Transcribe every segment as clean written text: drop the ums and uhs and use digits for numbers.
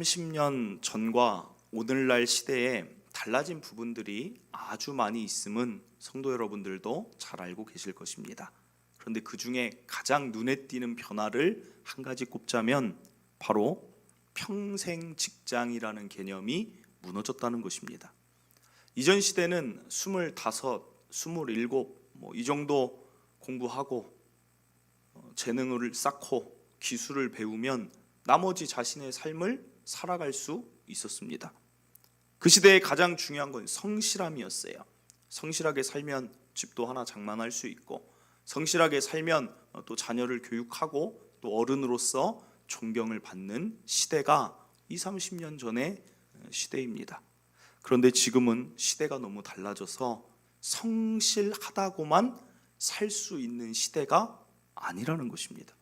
30년 전과 오늘날 시대에 달라진 부분들이 아주 많이 있음은 성도 여러분들도 잘 알고 계실 것입니다. 그런데 그 중에 가장 눈에 띄는 변화를 한 가지 꼽자면 바로 평생 직장이라는 개념이 무너졌다는 것입니다. 이전 시대는 25, 27 이 정도 공부하고 재능을 쌓고 기술을 배우면 나머지 자신의 삶을 살아갈 수 있었습니다. 그 시대에 가장 중요한 건 성실함이었어요. 성실하게 살면 집도 하나 장만할 수 있고, 성실하게 살면 또 자녀를 교육하고 또 어른으로서 존경을 받는 시대가 20, 30년 전의 시대입니다. 그런데 지금은 시대가 너무 달라져서 성실하다고만 살 수 있는 시대가 아니라는 것입니다.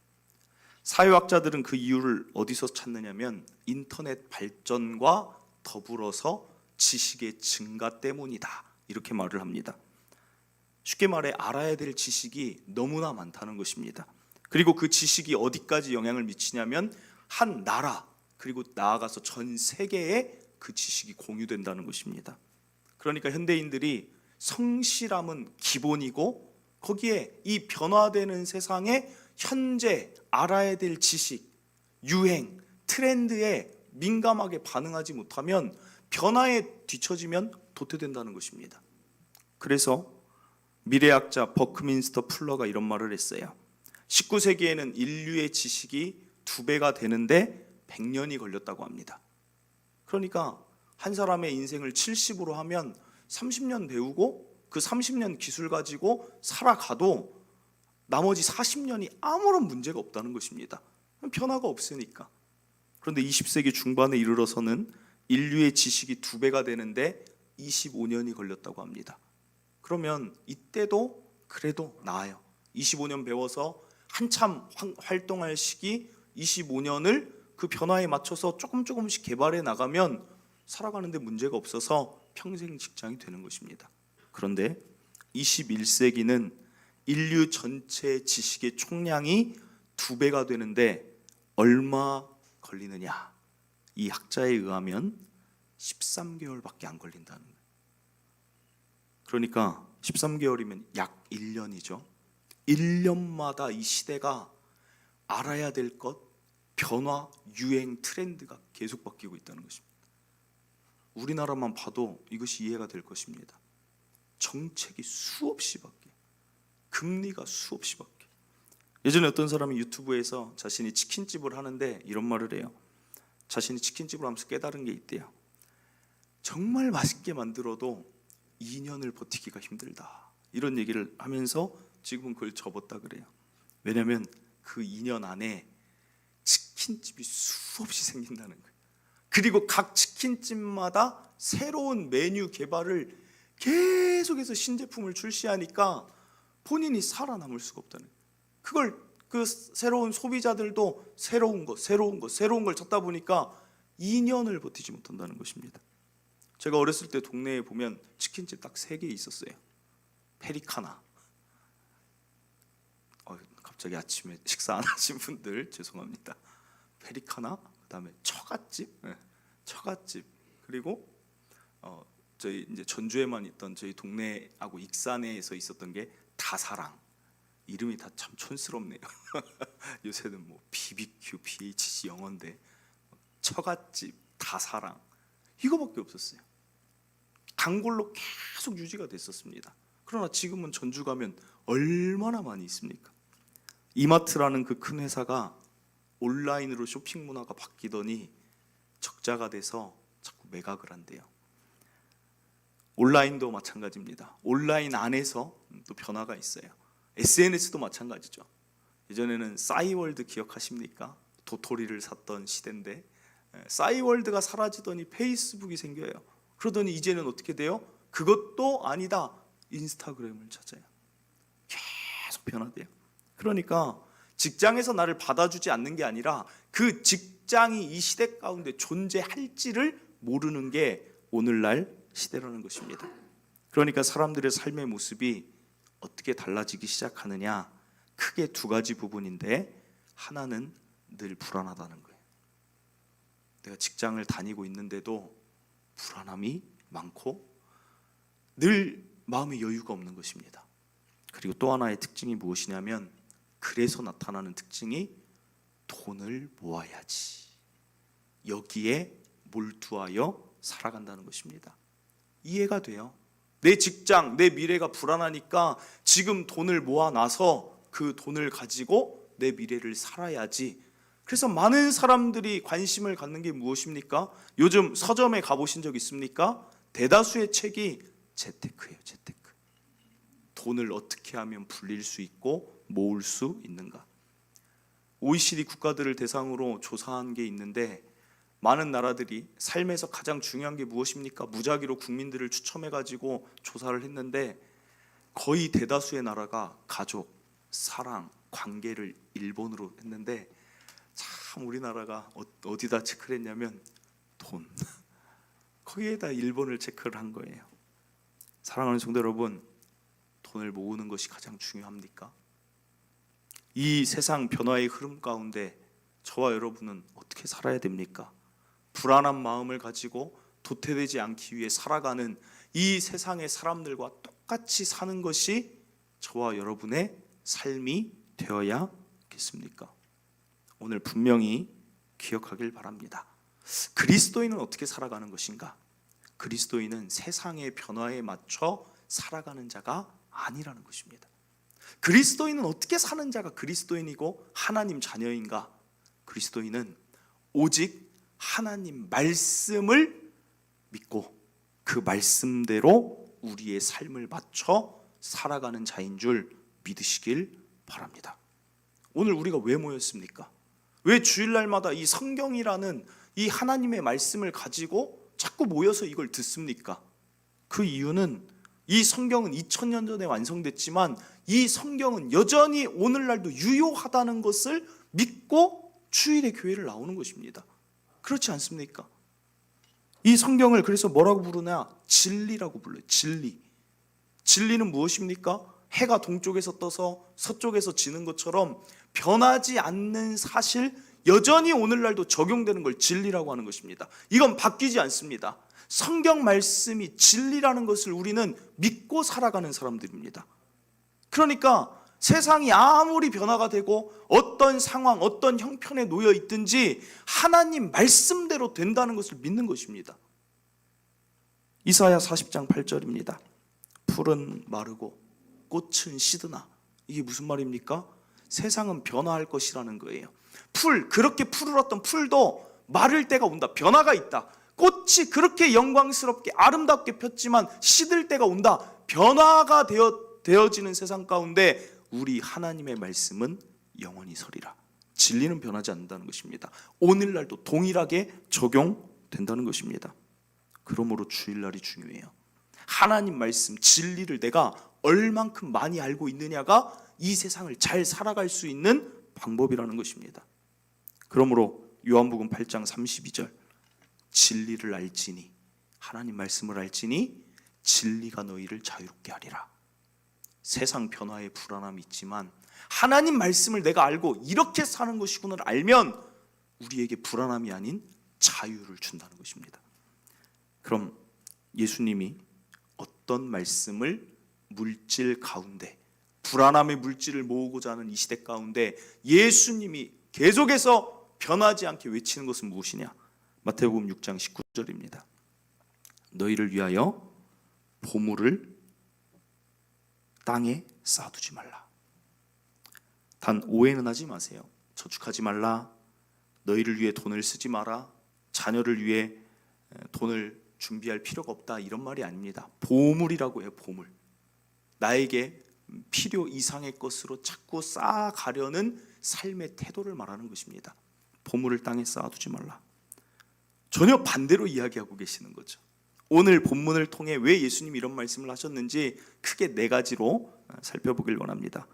사회학자들은 그 이유를 어디서 찾느냐면 인터넷 발전과 더불어서 지식의 증가 때문이다, 이렇게 말을 합니다. 쉽게 말해 알아야 될 지식이 너무나 많다는 것입니다. 그리고 그 지식이 어디까지 영향을 미치냐면 한 나라, 그리고 나아가서 전 세계에 그 지식이 공유된다는 것입니다. 그러니까 현대인들이 성실함은 기본이고, 거기에 이 변화되는 세상에 현재 알아야 될 지식, 유행, 트렌드에 민감하게 반응하지 못하면 변화에 뒤처지면 도태된다는 것입니다. 그래서 미래학자 버크민스터 풀러가 이런 말을 했어요. 19세기에는 인류의 지식이 2배가 되는데 100년이 걸렸다고 합니다. 그러니까 한 사람의 인생을 70으로 하면 30년 배우고 그 30년 기술 가지고 살아가도 나머지 40년이 아무런 문제가 없다는 것입니다. 변화가 없으니까. 그런데 20세기 중반에 이르러서는 인류의 지식이 2배가 되는데 25년이 걸렸다고 합니다. 그러면 이때도 그래도 나아요. 25년 배워서 한참 활동할 시기 25년을 그 변화에 맞춰서 조금씩 개발해 나가면 살아가는데 문제가 없어서 평생 직장이 되는 것입니다. 그런데 21세기는 인류 전체 지식의 총량이 2배가 되는데 얼마 걸리느냐? 이 학자에 의하면 13개월밖에 안 걸린다는 거예요. 그러니까 13개월이면 약 1년이죠. 1년마다 이 시대가 알아야 될 것, 변화, 유행, 트렌드가 계속 바뀌고 있다는 것입니다. 우리나라만 봐도 이것이 이해가 될 것입니다. 정책이 수없이 바뀌어요. 금리가 수없이 바뀌어요. 예전에 어떤 사람이 유튜브에서 자신이 치킨집을 하는데 이런 말을 해요. 자신이 치킨집을 하면서 깨달은 게 있대요. 정말 맛있게 만들어도 2년을 버티기가 힘들다, 이런 얘기를 하면서 지금은 그걸 접었다 그래요. 왜냐하면 그 2년 안에 치킨집이 수없이 생긴다는 거예요. 그리고 각 치킨집마다 새로운 메뉴 개발을 계속해서 신제품을 출시하니까 본인이 살아남을 수가 없다는 거예요. 그걸 그 새로운 소비자들도 새로운 걸 찾다 보니까 2년을 버티지 못한다는 것입니다. 제가 어렸을 때 동네에 보면 치킨집 딱 3개 있었어요. 페리카나. 갑자기 아침에 식사 안 하신 분들 죄송합니다. 페리카나, 그다음에 처갓집, 처갓집. 그리고 저희 이제 전주에만 있던 저희 동네하고 익산에서 있었던 게 다사랑. 이름이 다 참 촌스럽네요. 요새는 뭐 BBQ, BHC 영어인데 처갓집, 다사랑, 이거밖에 없었어요. 단골로 계속 유지가 됐었습니다. 그러나 지금은 전주 가면 얼마나 많이 있습니까? 이마트라는 그 큰 회사가 온라인으로 쇼핑 문화가 바뀌더니 적자가 돼서 자꾸 매각을 한대요. 온라인도 마찬가지입니다. 온라인 안에서 또 변화가 있어요. SNS도 마찬가지죠. 예전에는 싸이월드 기억하십니까? 도토리를 샀던 시대인데 싸이월드가 사라지더니 페이스북이 생겨요. 그러더니 이제는 어떻게 돼요? 그것도 아니다, 인스타그램을 찾아요. 계속 변화돼요. 그러니까 직장에서 나를 받아주지 않는 게 아니라 그 직장이 이 시대 가운데 존재할지를 모르는 게 오늘날 시대라는 것입니다. 그러니까 사람들의 삶의 모습이 어떻게 달라지기 시작하느냐, 크게 2가지 부분인데, 하나는 늘 불안하다는 거예요. 내가 직장을 다니고 있는데도 불안함이 많고 늘 마음의 여유가 없는 것입니다. 그리고 또 하나의 특징이 무엇이냐면, 그래서 나타나는 특징이 돈을 모아야지, 여기에 몰두하여 살아간다는 것입니다. 이해가 돼요. 내 직장, 내 미래가 불안하니까 지금 돈을 모아놔서 그 돈을 가지고 내 미래를 살아야지. 그래서 많은 사람들이 관심을 갖는 게 무엇입니까? 요즘 서점에 가보신 적 있습니까? 대다수의 책이 재테크예요. 재테크. 돈을 어떻게 하면 불릴 수 있고 모을 수 있는가. OECD 국가들을 대상으로 조사한 게 있는데, 많은 나라들이 삶에서 가장 중요한 게 무엇입니까? 무작위로 국민들을 추첨해가지고 조사를 했는데, 거의 대다수의 나라가 가족, 사랑, 관계를 1번으로 했는데, 참 우리나라가 어디다 체크를 했냐면 돈, 거기에다 1번을 체크를 한 거예요. 사랑하는 성도 여러분, 돈을 모으는 것이 가장 중요합니까? 이 세상 변화의 흐름 가운데 저와 여러분은 어떻게 살아야 됩니까? 불안한 마음을 가지고 도태되지 않기 위해 살아가는 이 세상의 사람들과 똑같이 사는 것이 저와 여러분의 삶이 되어야겠습니까? 오늘 분명히 기억하길 바랍니다. 그리스도인은 어떻게 살아가는 것인가? 그리스도인은 세상의 변화에 맞춰 살아가는 자가 아니라는 것입니다. 그리스도인은 어떻게 사는 자가 그리스도인이고 하나님 자녀인가? 그리스도인은 오직 하나님 말씀을 믿고 그 말씀대로 우리의 삶을 맞춰 살아가는 자인 줄 믿으시길 바랍니다. 오늘 우리가 왜 모였습니까? 왜 주일날마다 이 성경이라는 이 하나님의 말씀을 가지고 자꾸 모여서 이걸 듣습니까? 그 이유는 이 성경은 2000년 전에 완성됐지만 이 성경은 여전히 오늘날도 유효하다는 것을 믿고 주일에 교회를 나오는 것입니다. 그렇지 않습니까? 이 성경을 그래서 뭐라고 부르냐? 진리라고 불러요. 진리. 진리는 무엇입니까? 해가 동쪽에서 떠서 서쪽에서 지는 것처럼 변하지 않는 사실, 여전히 오늘날도 적용되는 걸 진리라고 하는 것입니다. 이건 바뀌지 않습니다. 성경 말씀이 진리라는 것을 우리는 믿고 살아가는 사람들입니다. 그러니까 세상이 아무리 변화가 되고 어떤 상황, 어떤 형편에 놓여 있든지 하나님 말씀대로 된다는 것을 믿는 것입니다. 이사야 40장 8절입니다. 풀은 마르고 꽃은 시드나. 이게 무슨 말입니까? 세상은 변화할 것이라는 거예요. 그렇게 푸르렀던 풀도 마를 때가 온다. 변화가 있다. 꽃이 그렇게 영광스럽게 아름답게 폈지만 시들 때가 온다. 변화가 되어지는 세상 가운데 우리 하나님의 말씀은 영원히 서리라. 진리는 변하지 않는다는 것입니다. 오늘날도 동일하게 적용된다는 것입니다. 그러므로 주일날이 중요해요. 하나님 말씀, 진리를 내가 얼만큼 많이 알고 있느냐가 이 세상을 잘 살아갈 수 있는 방법이라는 것입니다. 그러므로 요한복음 8장 32절, 진리를 알지니, 하나님 말씀을 알지니 진리가 너희를 자유롭게 하리라. 세상 변화에 불안함이 있지만 하나님 말씀을 내가 알고 이렇게 사는 것이구나를 알면 우리에게 불안함이 아닌 자유를 준다는 것입니다. 그럼 예수님이 어떤 말씀을 물질 가운데, 불안함의 물질을 모으고자 하는 이 시대 가운데 예수님이 계속해서 변하지 않게 외치는 것은 무엇이냐? 마태복음 6장 19절입니다. 너희를 위하여 보물을 땅에 쌓아두지 말라. 단 오해는 하지 마세요. 저축하지 말라, 너희를 위해 돈을 쓰지 마라, 자녀를 위해 돈을 준비할 필요가 없다, 이런 말이 아닙니다. 보물이라고 해요. 보물. 나에게 필요 이상의 것으로 자꾸 쌓아가려는 삶의 태도를 말하는 것입니다. 보물을 땅에 쌓아두지 말라. 전혀 반대로 이야기하고 계시는 거죠. 오늘 본문을 통해 왜 예수님이 이런 말씀을 하셨는지 크게 네 가지로 살펴보길 원합니다.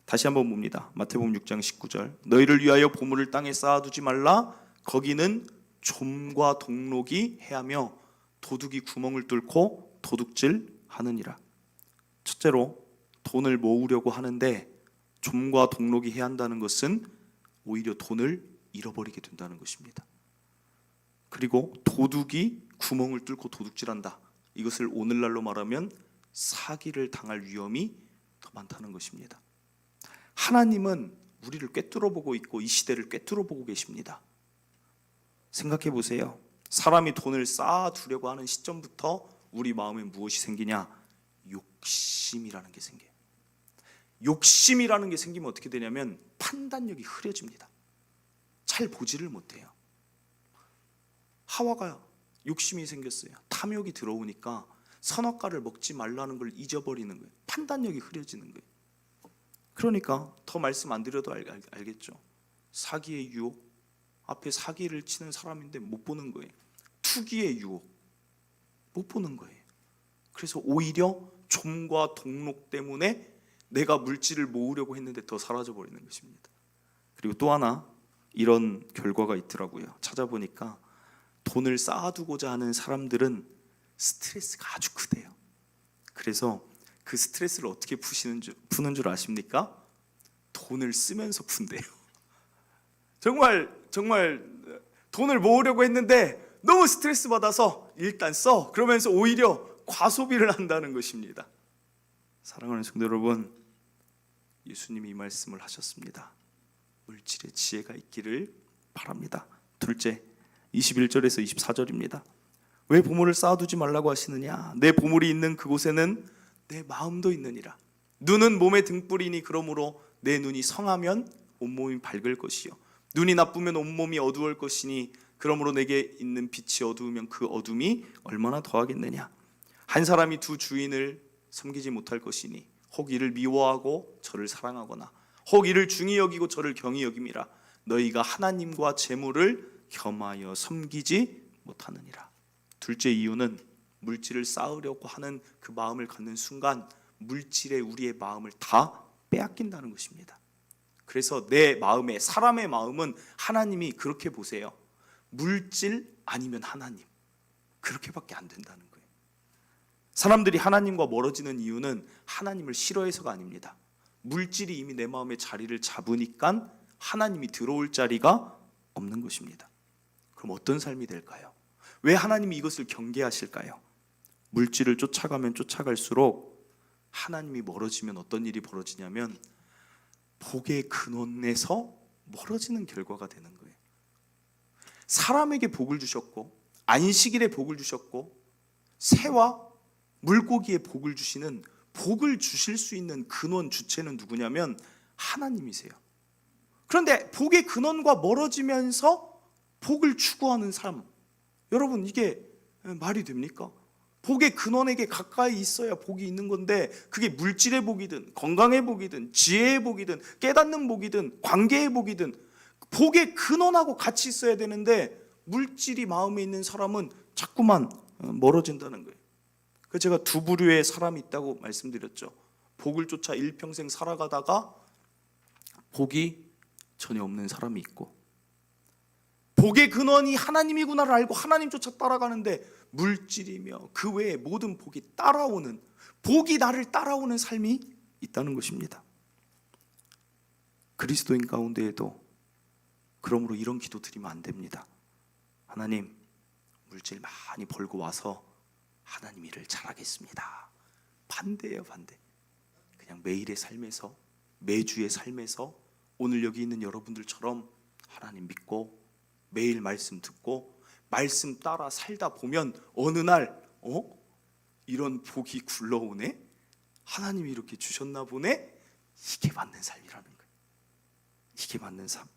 다시 한번 봅니다. 마태복음 6장 19절, 너희를 위하여 보물을 땅에 쌓아두지 말라. 거기는 좀과 동록이 해하며 도둑이 구멍을 뚫고 도둑질 하느니라. 첫째로, 돈을 모으려고 하는데 좀과 동록이 해한다는 것은 오히려 돈을 잃어버리게 된다는 것입니다. 그리고 도둑이 구멍을 뚫고 도둑질한다. 이것을 오늘날로 말하면 사기를 당할 위험이 더 많다는 것입니다. 하나님은 우리를 꿰뚫어 보고 있고 이 시대를 꿰뚫어 보고 계십니다. 생각해 보세요. 사람이 돈을 쌓아두려고 하는 시점부터 우리 마음에 무엇이 생기냐? 욕심이라는 게 생겨요. 욕심이라는 게 생기면 어떻게 되냐면 판단력이 흐려집니다. 잘 보지를 못해요. 하와가 욕심이 생겼어요. 탐욕이 들어오니까 선악과를 먹지 말라는 걸 잊어버리는 거예요. 판단력이 흐려지는 거예요. 그러니까 더 말씀 안 드려도 알겠죠. 사기의 유혹, 앞에 사기를 치는 사람인데 못 보는 거예요. 투기의 유혹, 못 보는 거예요. 그래서 오히려 좀과 동록 때문에 내가 물질을 모으려고 했는데 더 사라져 버리는 것입니다. 그리고 또 하나 이런 결과가 있더라고요. 찾아보니까 돈을 쌓아두고자 하는 사람들은 스트레스가 아주 크대요. 그래서 그 스트레스를 어떻게 푸는 줄 아십니까? 돈을 쓰면서 푼대요. 정말 돈을 모으려고 했는데 너무 스트레스 받아서 일단 써. 그러면서 오히려 과소비를 한다는 것입니다. 사랑하는 성도 여러분, 예수님이 이 말씀을 하셨습니다. 물질의 지혜가 있기를 바랍니다. 둘째, 21절에서 24절입니다. 왜 보물을 쌓아두지 말라고 하시느냐? 내 보물이 있는 그곳에는 내 마음도 있느니라. 눈은 몸의 등불이니 그러므로 내 눈이 성하면 온몸이 밝을 것이요 눈이 나쁘면 온몸이 어두울 것이니 그러므로 내게 있는 빛이 어두우면 그 어둠이 얼마나 더하겠느냐. 한 사람이 두 주인을 섬기지 못할 것이니 혹 이를 미워하고 저를 사랑하거나 혹 이를 중히 여기고 저를 경히 여김이라. 너희가 하나님과 재물을 겸하여 섬기지 못하느니라. 둘째 이유는 물질을 쌓으려고 하는 그 마음을 갖는 순간 물질에 우리의 마음을 다 빼앗긴다는 것입니다. 그래서 내 마음에, 사람의 마음은 하나님이 그렇게 보세요. 물질 아니면 하나님, 그렇게밖에 안 된다는 거예요. 사람들이 하나님과 멀어지는 이유는 하나님을 싫어해서가 아닙니다. 물질이 이미 내 마음에 자리를 잡으니까 하나님이 들어올 자리가 없는 것입니다. 그럼 어떤 삶이 될까요? 왜 하나님이 이것을 경계하실까요? 물질을 쫓아가면 쫓아갈수록 하나님이 멀어지면 어떤 일이 벌어지냐면 복의 근원에서 멀어지는 결과가 되는 거예요. 사람에게 복을 주셨고 안식일에 복을 주셨고 새와 물고기에 복을 주시는, 복을 주실 수 있는 근원 주체는 누구냐면 하나님이세요. 그런데 복의 근원과 멀어지면서 복을 추구하는 삶, 여러분 이게 말이 됩니까? 복의 근원에게 가까이 있어야 복이 있는 건데 그게 물질의 복이든 건강의 복이든 지혜의 복이든 깨닫는 복이든 관계의 복이든 복의 근원하고 같이 있어야 되는데 물질이 마음에 있는 사람은 자꾸만 멀어진다는 거예요. 그래서 제가 두 부류의 사람이 있다고 말씀드렸죠. 복을 쫓아 일평생 살아가다가 복이 전혀 없는 사람이 있고, 복의 근원이 하나님이구나를 알고 하나님 쫓아 따라가는데 물질이며 그 외의 모든 복이 따라오는, 복이 나를 따라오는 삶이 있다는 것입니다. 그리스도인 가운데에도 그러므로 이런 기도 드리면 안 됩니다. 하나님, 물질 많이 벌고 와서 하나님 일을 잘하겠습니다. 반대예요, 반대. 그냥 매일의 삶에서, 매주의 삶에서 오늘 여기 있는 여러분들처럼 하나님 믿고 매일 말씀 듣고 말씀 따라 살다 보면 어느 날 이런 복이 굴러오네? 하나님이 이렇게 주셨나 보네? 이게 맞는 삶이라는 거예요. 이게 맞는 삶.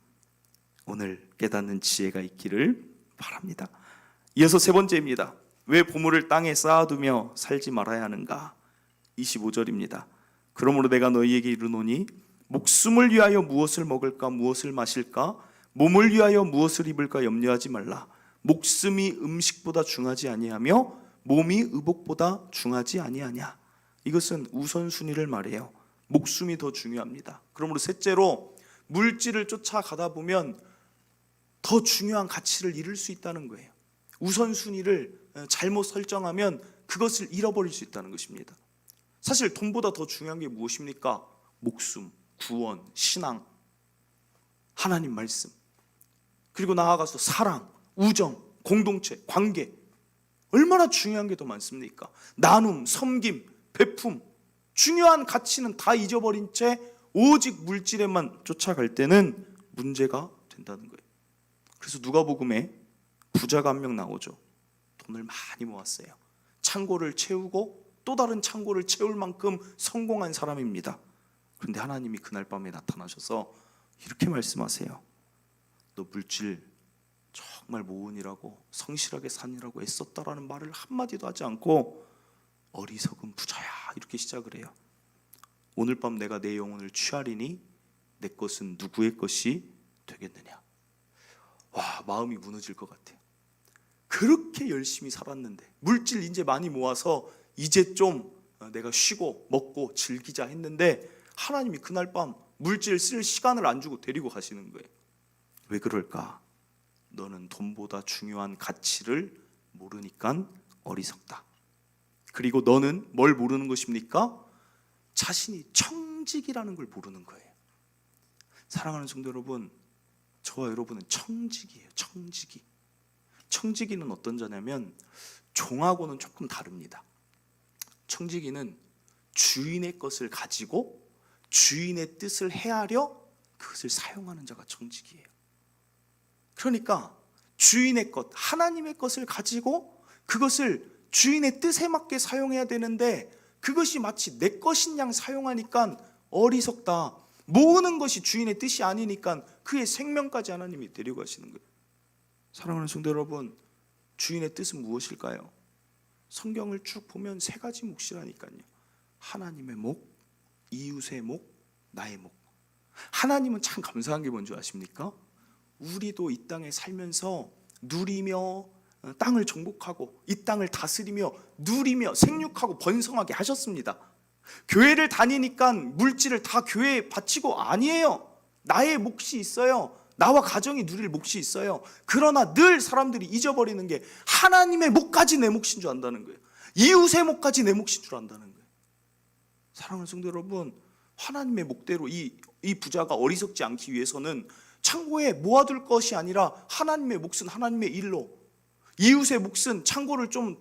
오늘 깨닫는 지혜가 있기를 바랍니다. 이어서 세 번째입니다. 왜 보물을 땅에 쌓아두며 살지 말아야 하는가? 25절입니다. 그러므로 내가 너희에게 이르노니 목숨을 위하여 무엇을 먹을까 무엇을 마실까 몸을 위하여 무엇을 입을까 염려하지 말라. 목숨이 음식보다 중하지 아니하며 몸이 의복보다 중하지 아니하냐. 이것은 우선순위를 말해요. 목숨이 더 중요합니다. 그러므로 셋째로 물질을 쫓아가다 보면 더 중요한 가치를 잃을 수 있다는 거예요. 우선순위를 잘못 설정하면 그것을 잃어버릴 수 있다는 것입니다. 사실 돈보다 더 중요한 게 무엇입니까? 목숨, 구원, 신앙, 하나님 말씀, 그리고 나아가서 사랑, 우정, 공동체, 관계 얼마나 중요한 게 더 많습니까? 나눔, 섬김, 베품, 중요한 가치는 다 잊어버린 채 오직 물질에만 쫓아갈 때는 문제가 된다는 거예요. 그래서 누가복음에 부자가 한 명 나오죠. 돈을 많이 모았어요. 창고를 채우고 또 다른 창고를 채울 만큼 성공한 사람입니다. 그런데 하나님이 그날 밤에 나타나셔서 이렇게 말씀하세요. 너 물질 정말 모으느라고 성실하게 사느라고 애썼다라는 말을 한마디도 하지 않고 어리석은 부자야 이렇게 시작을 해요. 오늘 밤 내가 내 영혼을 취하리니 내 것은 누구의 것이 되겠느냐. 와, 마음이 무너질 것 같아요. 그렇게 열심히 살았는데 물질 이제 많이 모아서 이제 좀 내가 쉬고 먹고 즐기자 했는데 하나님이 그날 밤 물질 쓸 시간을 안 주고 데리고 가시는 거예요. 왜 그럴까? 너는 돈보다 중요한 가치를 모르니까 어리석다. 그리고 너는 뭘 모르는 것입니까? 자신이 청직이라는 걸 모르는 거예요. 사랑하는 성도 여러분, 저와 여러분은 청직이에요. 청직이. 청지기는 어떤 자냐면 종하고는 조금 다릅니다. 청지기는 주인의 것을 가지고 주인의 뜻을 헤아려 그것을 사용하는 자가 청지기예요. 그러니까 주인의 것, 하나님의 것을 가지고 그것을 주인의 뜻에 맞게 사용해야 되는데 그것이 마치 내 것인 양 사용하니까 어리석다. 모으는 것이 주인의 뜻이 아니니까 그의 생명까지 하나님이 데려가시는 거예요. 사랑하는 성도 여러분, 주인의 뜻은 무엇일까요? 성경을 쭉 보면 세 가지 몫이라니까요. 하나님의 목, 이웃의 목, 나의 목. 하나님은 참 감사한 게 뭔지 아십니까? 우리도 이 땅에 살면서 누리며 땅을 정복하고 이 땅을 다스리며 누리며 생육하고 번성하게 하셨습니다. 교회를 다니니까 물질을 다 교회에 바치고 아니에요. 나의 몫이 있어요. 나와 가정이 누릴 몫이 있어요. 그러나 늘 사람들이 잊어버리는 게 하나님의 몫까지 내 몫인 줄 안다는 거예요. 이웃의 몫까지 내 몫인 줄 안다는 거예요. 사랑하는 성도 여러분, 하나님의 몫대로 이 부자가 어리석지 않기 위해서는 창고에 모아둘 것이 아니라 하나님의 몫은 하나님의 일로, 이웃의 몫은 창고를 좀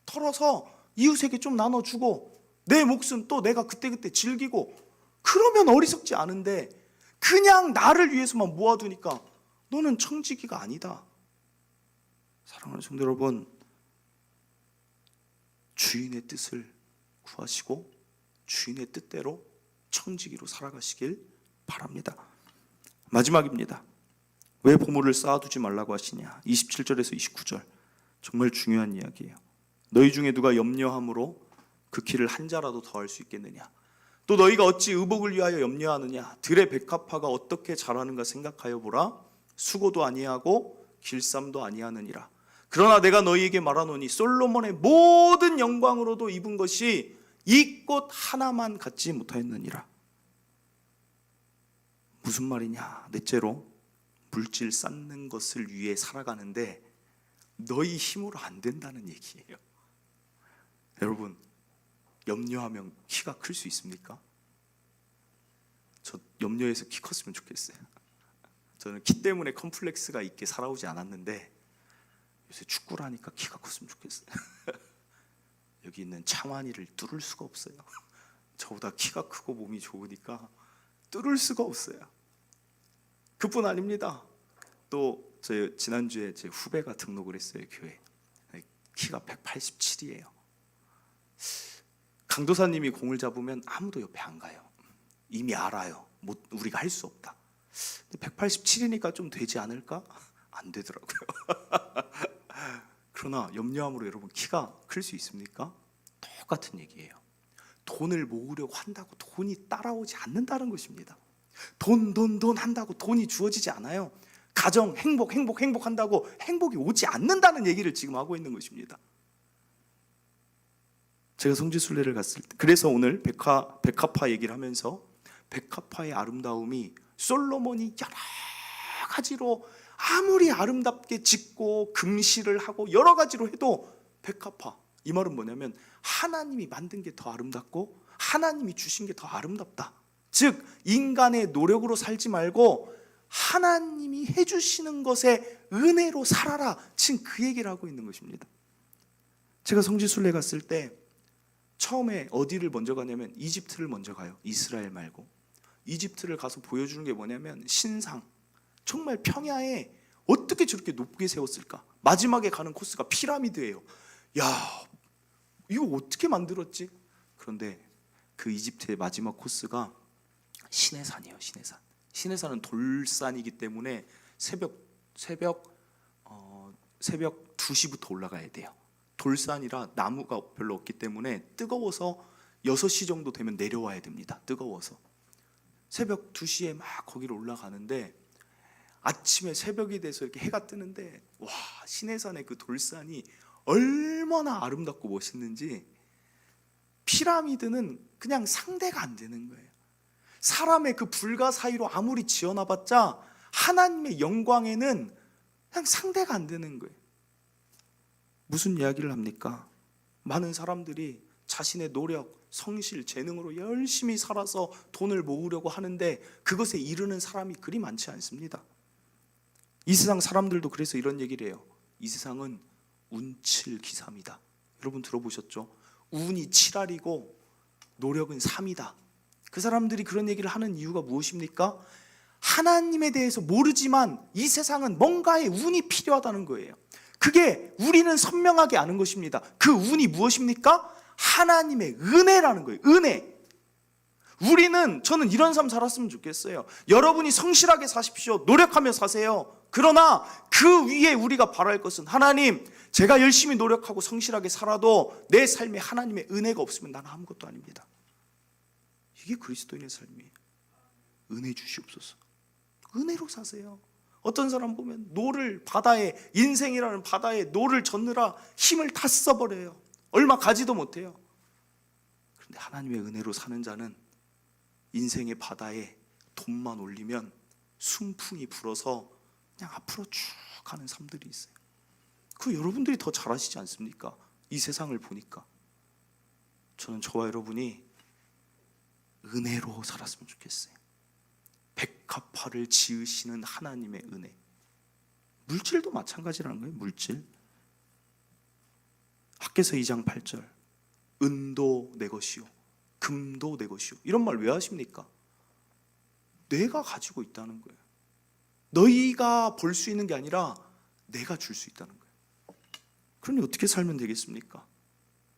털어서 이웃에게 좀 나눠주고 내 몫은 또 내가 그때그때 즐기고, 그러면 어리석지 않은데 그냥 나를 위해서만 모아두니까 너는 청지기가 아니다. 사랑하는 성도 여러분, 주인의 뜻을 구하시고 주인의 뜻대로 청지기로 살아가시길 바랍니다. 마지막입니다. 왜 보물을 쌓아두지 말라고 하시냐. 27절에서 29절 정말 중요한 이야기예요. 너희 중에 누가 염려함으로 그 길을 한 자라도 더할 수 있겠느냐. 또 너희가 어찌 의복을 위하여 염려하느냐. 들의 백합화가 어떻게 자라는가 생각하여 보라. 수고도 아니하고 길쌈도 아니하느니라. 그러나 내가 너희에게 말하노니 솔로몬의 모든 영광으로도 입은 것이 이 꽃 하나만 갖지 못하였느니라. 무슨 말이냐. 넷째로 물질 쌓는 것을 위해 살아가는데 너희 힘으로 안 된다는 얘기예요. 여러분, 염려하면 키가 클 수 있습니까? 저 염려해서 키 컸으면 좋겠어요. 저는 키 때문에 컴플렉스가 있게 살아오지 않았는데 요새 축구를 하니까 키가 컸으면 좋겠어요. 여기 있는 창환이를 뚫을 수가 없어요. 저보다 키가 크고 몸이 좋으니까 뚫을 수가 없어요. 그뿐 아닙니다. 또 저 지난주에 제 후배가 등록을 했어요, 교회. 키가 187이에요. 강도사님이 공을 잡으면 아무도 옆에 안 가요. 이미 알아요. 우리가 할 수 없다. 187이니까 좀 되지 않을까? 안 되더라고요. 그러나 염려함으로 여러분 키가 클 수 있습니까? 똑같은 얘기예요. 돈을 모으려고 한다고 돈이 따라오지 않는다는 것입니다. 돈 한다고 돈이 주어지지 않아요. 가정 행복 한다고 행복이 오지 않는다는 얘기를 지금 하고 있는 것입니다. 제가 성지순례를 갔을 때, 그래서 오늘 백합화 얘기를 하면서 백합화의 아름다움이 솔로몬이 여러 가지로 아무리 아름답게 짓고 금실을 하고 여러 가지로 해도 백합화, 이 말은 뭐냐면 하나님이 만든 게 더 아름답고 하나님이 주신 게 더 아름답다. 즉 인간의 노력으로 살지 말고 하나님이 해주시는 것에 은혜로 살아라. 지금 그 얘기를 하고 있는 것입니다. 제가 성지순례 갔을 때 처음에 어디를 먼저 가냐면 이집트를 먼저 가요. 이스라엘 말고. 이집트를 가서 보여주는 게 뭐냐면 신상, 정말 평야에 어떻게 저렇게 높게 세웠을까. 마지막에 가는 코스가 피라미드예요. 야, 이거 어떻게 만들었지? 그런데 그 이집트의 마지막 코스가 시내산이에요. 시내산. 시내산은 돌산이기 때문에 새벽 2시부터 올라가야 돼요. 돌산이라 나무가 별로 없기 때문에 뜨거워서 6시 정도 되면 내려와야 됩니다. 뜨거워서. 새벽 2시에 막 거기를 올라가는데 아침에 새벽이 돼서 이렇게 해가 뜨는데 와, 시내산의 그 돌산이 얼마나 아름답고 멋있는지, 피라미드는 그냥 상대가 안 되는 거예요. 사람의 그 불가 사이로 아무리 지어놔봤자 하나님의 영광에는 그냥 상대가 안 되는 거예요. 무슨 이야기를 합니까? 많은 사람들이 자신의 노력, 성실, 재능으로 열심히 살아서 돈을 모으려고 하는데 그것에 이르는 사람이 그리 많지 않습니다. 이 세상 사람들도 그래서 이런 얘기를 해요. 이 세상은 운칠기삼이다. 여러분 들어보셨죠? 운이 7알이고 노력은 3이다. 그 사람들이 그런 얘기를 하는 이유가 무엇입니까? 하나님에 대해서 모르지만 이 세상은 뭔가의 운이 필요하다는 거예요. 그게 우리는 선명하게 아는 것입니다. 그 운이 무엇입니까? 하나님의 은혜라는 거예요. 은혜. 저는 이런 삶 살았으면 좋겠어요. 여러분이 성실하게 사십시오. 노력하며 사세요. 그러나 그 위에 우리가 바랄 것은, 하나님, 제가 열심히 노력하고 성실하게 살아도 내 삶에 하나님의 은혜가 없으면 나는 아무것도 아닙니다. 이게 그리스도인의 삶이에요. 은혜 주시옵소서. 은혜로 사세요. 어떤 사람 보면 노를 바다에, 인생이라는 바다에 노를 젓느라 힘을 다 써버려요. 얼마 가지도 못해요. 그런데 하나님의 은혜로 사는 자는 인생의 바다에 돈만 올리면 순풍이 불어서 그냥 앞으로 쭉 가는 삶들이 있어요. 그 여러분들이 더 잘하시지 않습니까? 이 세상을 보니까. 저는 저와 여러분이 은혜로 살았으면 좋겠어요. 백합화를 지으시는 하나님의 은혜. 물질도 마찬가지라는 거예요. 물질. 학개서 2장 8절, 은도 내 것이요 금도 내 것이요. 이런 말 왜 하십니까? 내가 가지고 있다는 거예요. 너희가 벌 수 있는 게 아니라 내가 줄 수 있다는 거예요. 그러니 어떻게 살면 되겠습니까?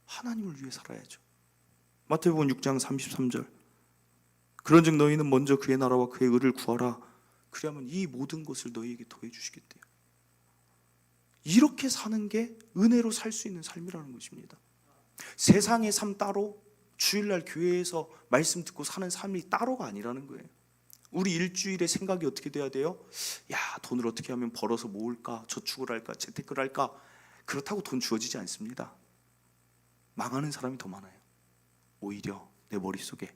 하나님을 위해 살아야죠. 마태복음 6장 33절, 그런즉 너희는 먼저 그의 나라와 그의 의를 구하라. 그리하면 이 모든 것을 너희에게 더해 주시겠대요. 이렇게 사는 게 은혜로 살 수 있는 삶이라는 것입니다. 세상의 삶 따로, 주일날 교회에서 말씀 듣고 사는 삶이 따로가 아니라는 거예요. 우리 일주일의 생각이 어떻게 돼야 돼요? 야, 돈을 어떻게 하면 벌어서 모을까? 저축을 할까? 재테크를 할까? 그렇다고 돈 주어지지 않습니다. 망하는 사람이 더 많아요. 오히려 내 머릿속에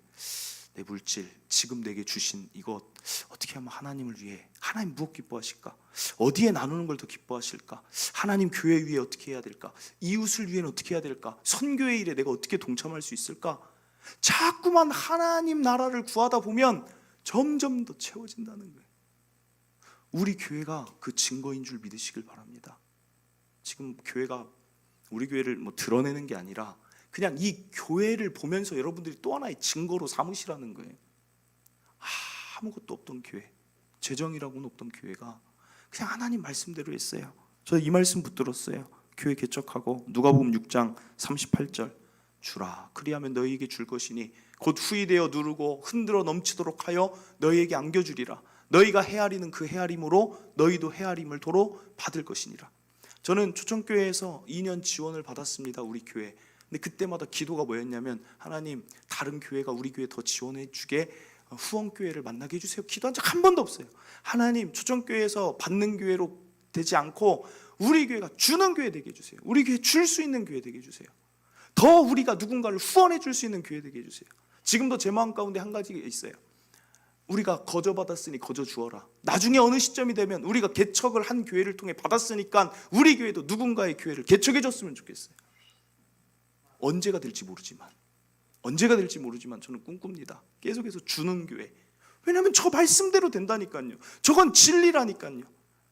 내 물질, 지금 내게 주신 이것 어떻게 하면 하나님을 위해, 하나님 무엇 기뻐하실까? 어디에 나누는 걸 더 기뻐하실까? 하나님 교회 위해 어떻게 해야 될까? 이웃을 위해는 어떻게 해야 될까? 선교의 일에 내가 어떻게 동참할 수 있을까? 자꾸만 하나님 나라를 구하다 보면 점점 더 채워진다는 거예요. 우리 교회가 그 증거인 줄 믿으시길 바랍니다. 지금 교회가, 우리 교회를 드러내는 게 아니라 그냥 이 교회를 보면서 여러분들이 또 하나의 증거로 삼으시라는 거예요. 아무것도 없던 교회, 재정이라고는 없던 교회가 그냥 하나님 말씀대로 했어요. 저 이 말씀 붙들었어요. 교회 개척하고 누가복음 6장 38절, 주라 그리하면 너희에게 줄 것이니 곧 후이되어 누르고 흔들어 넘치도록 하여 너희에게 안겨주리라. 너희가 헤아리는 그 헤아림으로 너희도 헤아림을 도로 받을 것이니라. 저는 초청교회에서 2년 지원을 받았습니다. 우리 교회. 근데 그때마다 기도가 뭐였냐면, 하나님 다른 교회가 우리 교회 더 지원해 주게 후원교회를 만나게 해주세요. 기도한 적 한 번도 없어요. 하나님 초청교회에서 받는 교회로 되지 않고 우리 교회가 주는 교회 되게 해주세요. 우리 교회 줄 수 있는 교회 되게 해주세요. 더 우리가 누군가를 후원해 줄 수 있는 교회 되게 해주세요. 지금도 제 마음 가운데 한 가지가 있어요. 우리가 거저 받았으니 거저 주어라. 나중에 어느 시점이 되면 우리가 개척을 한 교회를 통해 받았으니까 우리 교회도 누군가의 교회를 개척해 줬으면 좋겠어요. 언제가 될지 모르지만 저는 꿈꿉니다. 계속해서 주는 교회, 왜냐하면 저 말씀대로 된다니까요. 저건 진리라니까요.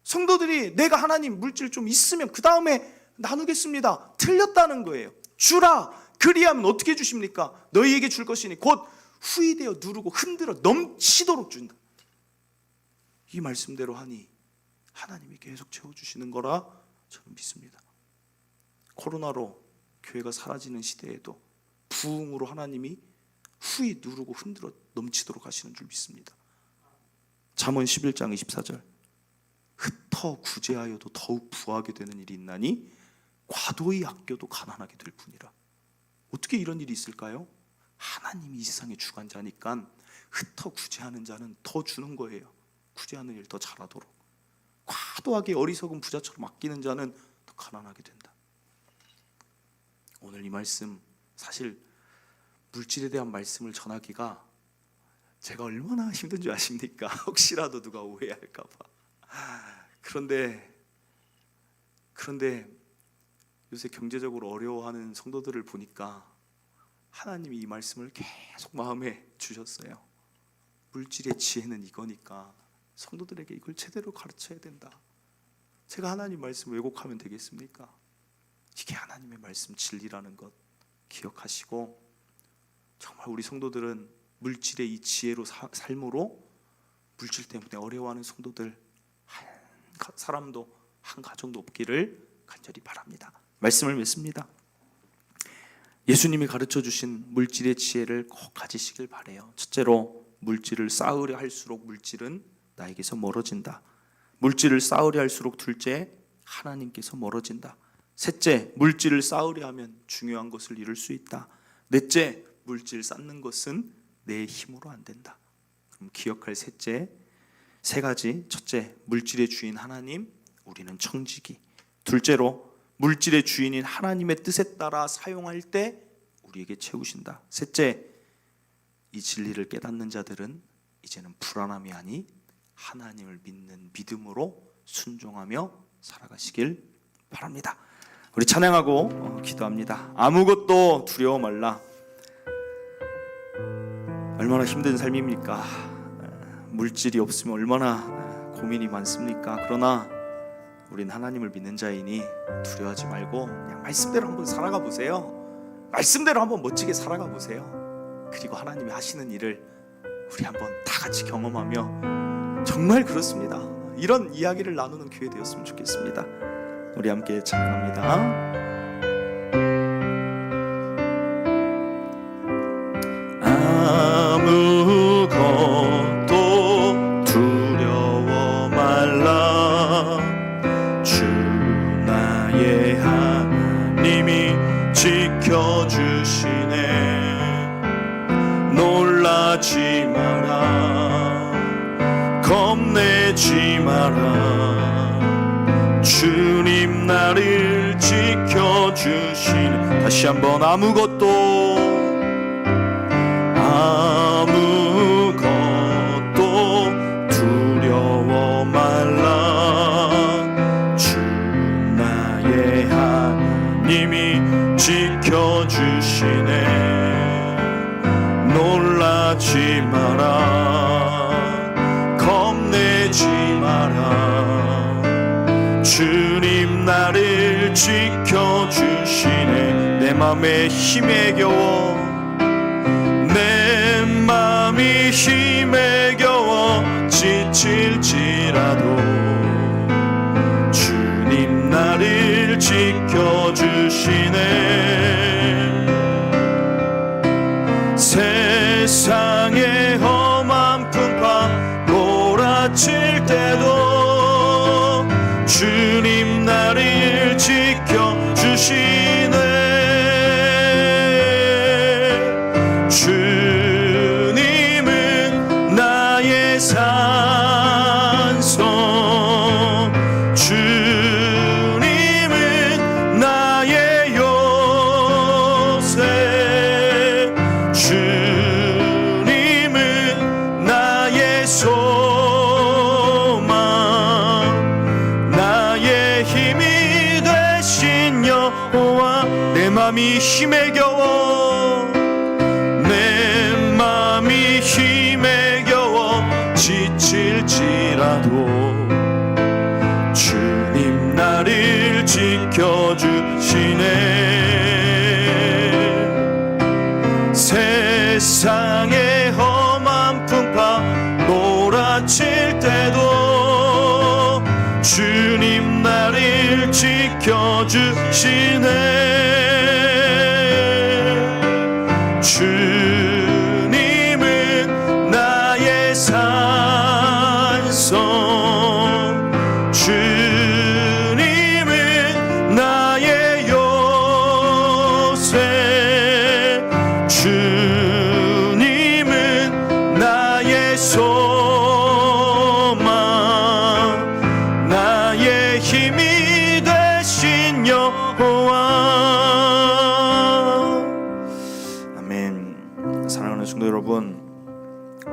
성도들이 내가 하나님 물질 좀 있으면 그 다음에 나누겠습니다, 틀렸다는 거예요. 주라, 그리하면 어떻게 주십니까? 너희에게 줄 것이니 곧 후이되어 누르고 흔들어 넘치도록 준다. 이 말씀대로 하니 하나님이 계속 채워주시는 거라 저는 믿습니다. 코로나로 교회가 사라지는 시대에도 부흥으로 하나님이 후이 누르고 흔들어 넘치도록 하시는 줄 믿습니다. 잠언 11장 24절, 흩어 구제하여도 더욱 부하게 되는 일이 있나니 과도히 아껴도 가난하게 될 뿐이라. 어떻게 이런 일이 있을까요? 하나님이 이 세상의 주관자니까 흩어 구제하는 자는 더 주는 거예요. 구제하는 일 더 잘하도록. 과도하게 어리석은 부자처럼 아끼는 자는 더 가난하게 된다. 오늘 이 말씀, 사실 물질에 대한 말씀을 전하기가 제가 얼마나 힘든 줄 아십니까? 혹시라도 누가 오해할까 봐. 그런데 요새 경제적으로 어려워하는 성도들을 보니까 하나님이 이 말씀을 계속 마음에 주셨어요. 물질의 지혜는 이거니까 성도들에게 이걸 제대로 가르쳐야 된다. 제가 하나님 말씀 왜곡하면 되겠습니까? 이게 하나님의 말씀 진리라는 것 기억하시고, 정말 우리 성도들은 물질의 이 지혜로 삶으로 물질 때문에 어려워하는 성도들 한 사람도 한 가정도 없기를 간절히 바랍니다. 말씀을 맺습니다. 예수님이 가르쳐 주신 물질의 지혜를 꼭 가지시길 바라요. 첫째로, 물질을 쌓으려 할수록 물질은 나에게서 멀어진다. 물질을 쌓으려 할수록 둘째, 하나님께서 멀어진다. 셋째, 물질을 쌓으려 하면 중요한 것을 잃을 수 있다. 넷째, 물질 쌓는 것은 내 힘으로 안 된다. 그럼 기억할 세 가지. 첫째, 물질의 주인 하나님, 우리는 청지기. 둘째로, 물질의 주인인 하나님의 뜻에 따라 사용할 때 우리에게 채우신다. 셋째, 이 진리를 깨닫는 자들은 이제는 불안함이 아닌 하나님을 믿는 믿음으로 순종하며 살아가시길 바랍니다. 우리 찬양하고 기도합니다. 아무것도 두려워 말라. 얼마나 힘든 삶입니까? 물질이 없으면 얼마나 고민이 많습니까? 그러나 우린 하나님을 믿는 자이니 두려워하지 말고 그냥 말씀대로 한번 살아가 보세요. 말씀대로 한번 멋지게 살아가 보세요. 그리고 하나님이 하시는 일을 우리 한번 다 같이 경험하며, 정말 그렇습니다, 이런 이야기를 나누는 교회 되었으면 좋겠습니다. 우리 함께 찬양합니다. 아무것도 두려워 말라. 주 나의 하나님이 지켜주시네. 놀라지 마라, 겁내지 마라. 주님 나를 지켜주시네. 다시 한번, 아무것도 두려워 말라. 주 나의 하나님이 지켜주시네. 놀라지 마라, 겁내지 마라. 주님 나를 지켜주시네. 내 맘에 힘에 겨워, 내 맘이 힘에 겨워 지칠지라도 주님 나를 지켜주시네. 세상의 험한 풍파 몰아칠 때도 주님 나를 지켜주시네. 주님은 나의 산성, 주님은 나의 요새, 주님은 나의 소망, 나의 힘이 되신 여호와. 내 맘이 힘에 겨워, 내 맘이 힘에 겨워 지켜주시네. 세상의 험한 풍파 몰아칠 때도 주님 나를 지켜주시네. 주님은 나의 산성, 주님은 나의 요새, 주님은 나의 소망, 나의 힘이 되신 여호와. 아멘. 사랑하는 성도 여러분,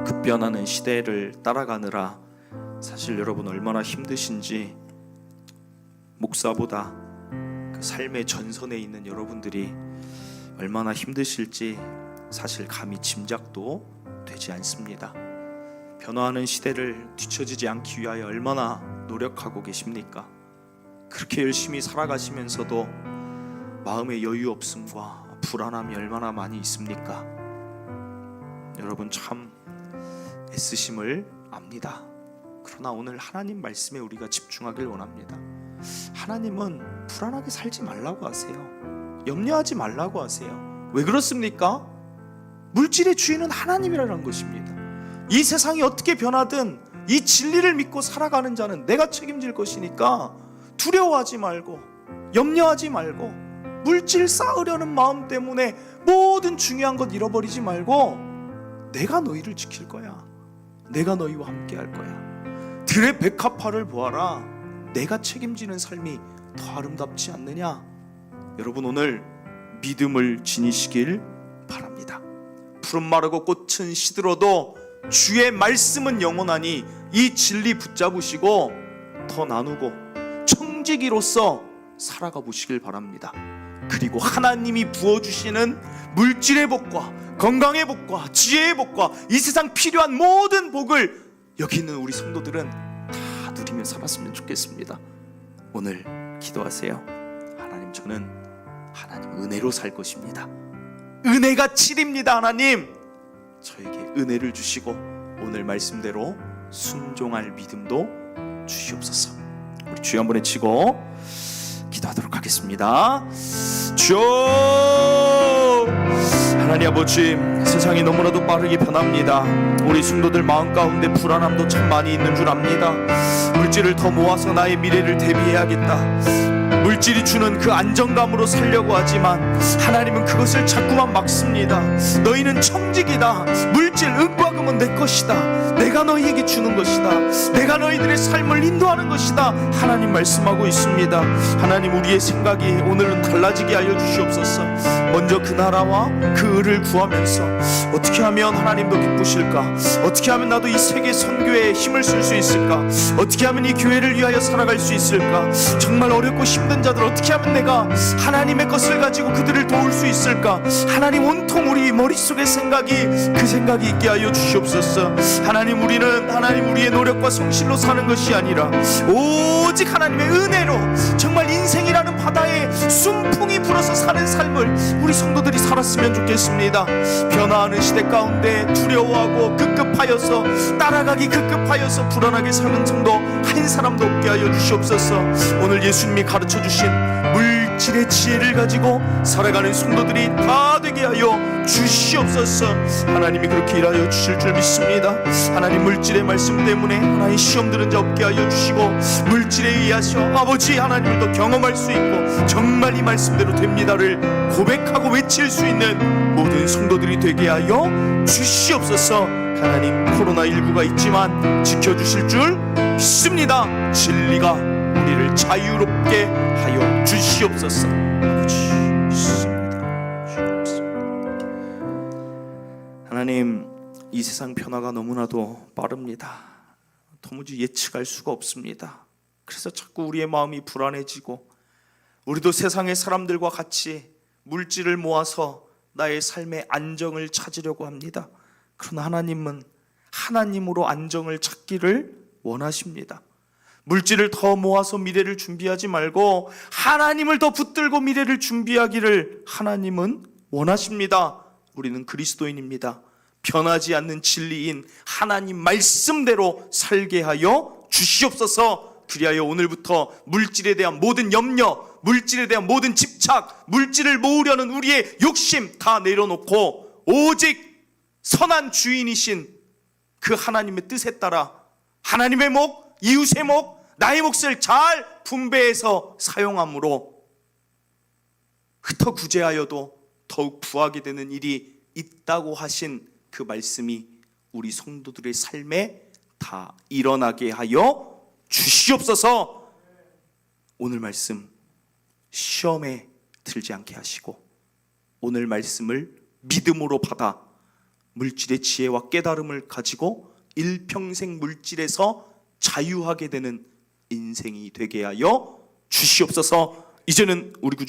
급변하는 시대를 따라가느라 사실 여러분 얼마나 힘드신지 목사보다 그 삶의 전선에 있는 여러분들이 얼마나 힘드실지 사실 감히 짐작도 되지 않습니다. 변화하는 시대를 뒤처지지 않기 위하여 얼마나 노력하고 계십니까? 그렇게 열심히 살아가시면서도 마음의 여유 없음과 불안함이 얼마나 많이 있습니까? 여러분 참 애쓰심을 압니다. 그러나 오늘 하나님 말씀에 우리가 집중하길 원합니다. 하나님은 불안하게 살지 말라고 하세요. 염려하지 말라고 하세요. 왜 그렇습니까? 물질의 주인은 하나님이라는 것입니다. 이 세상이 어떻게 변하든 이 진리를 믿고 살아가는 자는 내가 책임질 것이니까 두려워하지 말고 염려하지 말고 물질 쌓으려는 마음 때문에 모든 중요한 것 잃어버리지 말고 내가 너희를 지킬 거야. 내가 너희와 함께 할 거야. 들의 백합화를 보아라. 내가 책임지는 삶이 더 아름답지 않느냐? 여러분 오늘 믿음을 지니시길 바랍니다. 푸른 마르고 꽃은 시들어도 주의 말씀은 영원하니 이 진리 붙잡으시고 더 나누고 청지기로서 살아가 보시길 바랍니다. 그리고 하나님이 부어주시는 물질의 복과 건강의 복과 지혜의 복과 이 세상 필요한 모든 복을 여기 있는 우리 성도들은 다 누리며 살았으면 좋겠습니다. 오늘 기도하세요. 하나님, 저는 하나님 은혜로 살 것입니다. 은혜가 7입니다. 하나님, 저에게 은혜를 주시고 오늘 말씀대로 순종할 믿음도 주시옵소서. 우리 주여 한번 외치고 기도하도록 하겠습니다. 주여, 하나님 아버지, 세상이 너무나도 빠르게 변합니다. 우리 성도들 마음 가운데 불안함도 참 많이 있는 줄 압니다. 물질을 더 모아서 나의 미래를 대비해야겠다. 물질이 주는 그 안정감으로 살려고 하지만 하나님은 그것을 자꾸만 막습니다. 너희는 청직이다. 물질, 은과 금은 내 것이다. 내가 너희에게 주는 것이다. 내가 너희들의 삶을 인도하는 것이다. 하나님 말씀하고 있습니다. 하나님, 우리의 생각이 오늘은 달라지게 하여 주시옵소서. 먼저 그 나라와 그 의를 구하면서 어떻게 하면 하나님도 기쁘실까? 어떻게 하면 나도 이 세계 선교에 힘을 쓸 수 있을까? 어떻게 하면 이 교회를 위하여 살아갈 수 있을까? 정말 어렵고 힘든 자들 어떻게 하면 내가 하나님의 것을 가지고 그들을 도울 수 있을까? 하나님, 온통 우리 머릿속의 생각이 그 생각이 있게 하여 주시옵소서. 하나님, 우리는 하나님 우리의 노력과 성실로 사는 것이 아니라 오직 하나님의 은혜로 정말 인생이라는 바다에 순풍이 불어서 사는 삶을 우리 성도들이 살았으면 좋겠습니다. 변화하는 시대 가운데 두려워하고 급급하여서 따라가기 급급하여서 불안하게 사는 성도 한 사람도 없게 하여 주시옵소서. 오늘 예수님이 가르쳐 주신 물질의 지혜를 가지고 살아가는 성도들이 다 되게 하여 주시옵소서. 하나님이 그렇게 일하여 주실 줄 믿습니다. 하나님, 물질의 말씀 때문에 하나님 시험 드는 자 없게 하여 주시고 물질에 의하셔 아버지 하나님을 더 경험할 수 있고 정말 이 말씀대로 됩니다를 고백하고 외칠 수 있는 모든 성도들이 되게 하여 주시옵소서. 하나님, 코로나19가 있지만 지켜주실 줄 믿습니다. 진리가 우리를 자유롭게 하여 주시옵소서. 아버지 믿습니다. 하나님, 이 세상 변화가 너무나도 빠릅니다. 도무지 예측할 수가 없습니다. 그래서 자꾸 우리의 마음이 불안해지고 우리도 세상의 사람들과 같이 물질을 모아서 나의 삶의 안정을 찾으려고 합니다. 그러나 하나님은 하나님으로 안정을 찾기를 원하십니다. 물질을 더 모아서 미래를 준비하지 말고 하나님을 더 붙들고 미래를 준비하기를 하나님은 원하십니다. 우리는 그리스도인입니다. 변하지 않는 진리인 하나님 말씀대로 살게 하여 주시옵소서. 그리하여 오늘부터 물질에 대한 모든 염려, 물질에 대한 모든 집착, 물질을 모으려는 우리의 욕심 다 내려놓고 오직 선한 주인이신 그 하나님의 뜻에 따라 하나님의 목, 이웃의 목, 나의 몫을 잘 분배해서 사용함으로 흩어 구제하여도 더욱 부하게 되는 일이 있다고 하신 그 말씀이 우리 성도들의 삶에 다 일어나게 하여 주시옵소서. 오늘 말씀 시험에 들지 않게 하시고 오늘 말씀을 믿음으로 받아 물질의 지혜와 깨달음을 가지고 일평생 물질에서 자유하게 되는 인생이 되게 하여 주시옵소서. 이제는 우리 구주